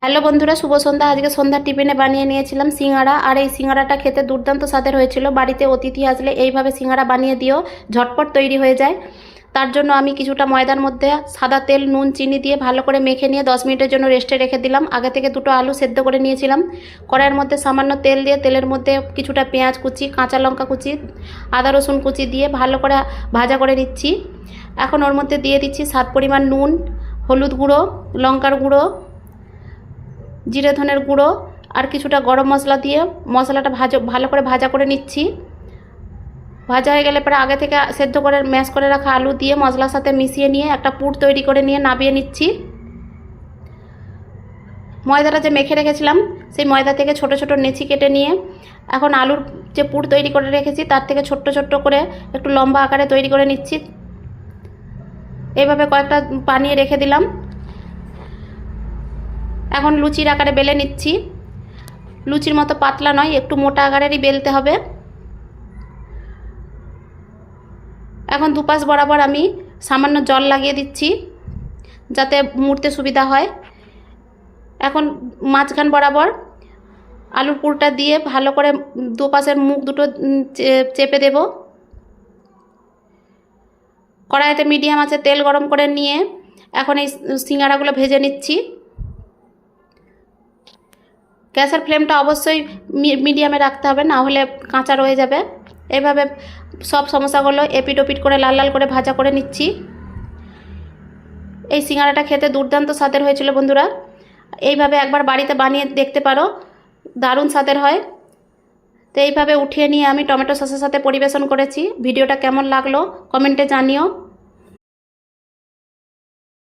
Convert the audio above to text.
Hello বন্ধুরা, শুভ সন্ধ্যা। আজকে সন্ধ্যার টিফিনে বানিয়ে নিয়েছিলাম সিঙ্গাড়া। আর এই সিঙ্গাড়াটা খেতে দুর্দান্ত স্বাদের হয়েছিল। বাড়িতে অতিথি আসলে এইভাবে সিঙ্গাড়া বানিয়ে দিও, ঝটপট তৈরি হয়ে যায়। তার জন্য আমি কিছুটা ময়দার মধ্যে সাদা তেল, নুন, চিনি দিয়ে ভালো করে মেখে নিয়ে 10 মিনিটের জন্য রেস্টে রেখে দিলাম। আগে থেকে দুটো আলু সেদ্ধ করে নিয়েছিলাম। কড়াইয়ের মধ্যে সামান্য তেল দিয়ে তেলের মধ্যে কিছুটা পেঁয়াজ কুচি, কাঁচা লঙ্কা কুচি, আদা রসুন কুচি দিয়ে ভালো করে ভাজা করে নিচ্ছি। এখন ওর মধ্যে দিয়ে দিচ্ছি স্বাদ পরিমাণ নুন, হলুদ গুঁড়ো, লঙ্কার গুঁড়ো, জিরে ধনের গুঁড়ো আর কিছুটা গরম মশলা দিয়ে মশলাটা ভালো করে ভাজা করে নিচ্ছি। ভাজা হয়ে গেলে পরে আগে থেকে সেদ্ধ করে ম্যাশ করে রাখা আলু দিয়ে মশলার সাথে মিশিয়ে নিয়ে একটা পুর তৈরি করে নিয়ে নামিয়ে নিচ্ছি। ময়দাটা যে মেখে রেখেছিলাম সেই ময়দা থেকে ছোট ছোট নেচি কেটে নিয়ে এখন আলুর যে পুর তৈরি করে রেখেছি তার থেকে ছোট্ট ছোট্ট করে একটু লম্বা আকারে তৈরি করে নিচ্ছি। এইভাবে কয়েকটা বানিয়ে রেখে দিলাম। এখন লুচির আকারে বেলে নিচ্ছি। লুচির মতো পাতলা নয়, একটু মোটা আকারেরই বেলতে হবে। এখন দুপাশ বরাবর আমি সামান্য জল লাগিয়ে দিচ্ছি যাতে মুড়তে সুবিধা হয়। এখন মাঝখান বরাবর আলুর পুরটা দিয়ে ভালো করে দুপাশের মুখ দুটো চেপে দেব। কড়াইতে মিডিয়াম আঁচে তেল গরম করে নিয়ে এখন এই সিঙ্গাড়াগুলো ভেজে নিচ্ছি। গ্যাসের ফ্লেমটা অবশ্যই মিডিয়ামে রাখতে হবে, না হলে কাঁচা রয়ে যাবে। এইভাবে সব সমস্যাগুলো এপিট ওপিট করে লাল লাল করে ভাজা করে নিচ্ছি। এই সিঙ্গাড়াটা খেতে দুর্দান্ত স্বাদের হয়েছিল বন্ধুরা। এইভাবে একবার বাড়িতে বানিয়ে দেখতে পারো, দারুণ স্বাদের হয়। তো এইভাবে উঠিয়ে নিয়ে আমি টমেটো সসের সাথে পরিবেশন করেছি। ভিডিওটা কেমন লাগলো কমেন্টে জানিও।